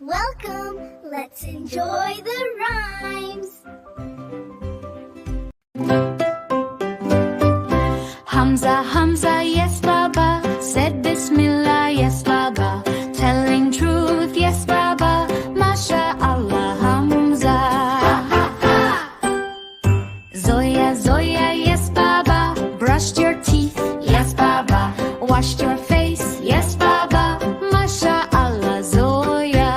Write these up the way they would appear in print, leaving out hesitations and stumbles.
Welcome. Let's enjoy the rhymes. Hamza Hamza, yes Baba, said Bismillah, yes Baba, telling truth, yes Baba, Masha Allah Hamza. Zoya Zoya, yes Baba, brushed your teeth, yes Baba, washed your face, yes Baba, Masha Allah Zoya.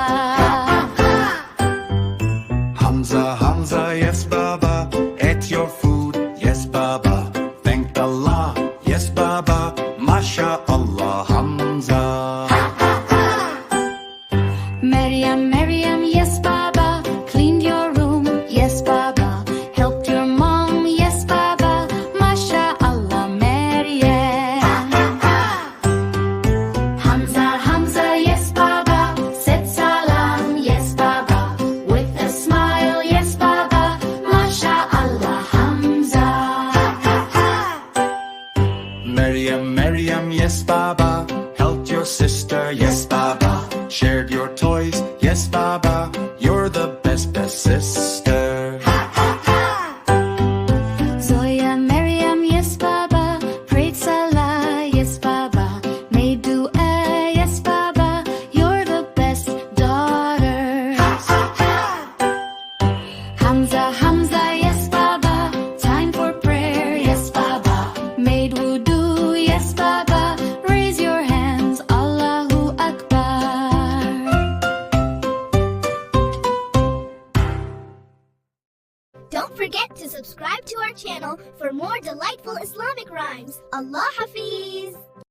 Hamza Hamza, yes Baba, ate your food, yes Baba, thanked Allah, yes Baba, Masha Allah Hamza. Maryam Maryam, yes Baba, cleaned your room, yes Baba, helped your mom, yes Baba, Masha Allah Maryam. Hamza Hamza, yes Baba, said Salam, yes Baba, with a smile, yes Baba, Masha Allah Hamza. Maryam Maryam, yes Baba, helped your sister, yes Baba, shared your toys, yes Baba, you're the best sister. Zoya Maryam, yes Baba, prayed Salah, yes Baba, made dua, yes Baba, you're the best daughter. Hamza Hamza, yes Baba, time for prayer, yes Baba, made wudu, yes Baba, raise your hands, Allahu Akbar. Don't forget to subscribe to our channel for more delightful Islamic rhymes. Allah Hafiz.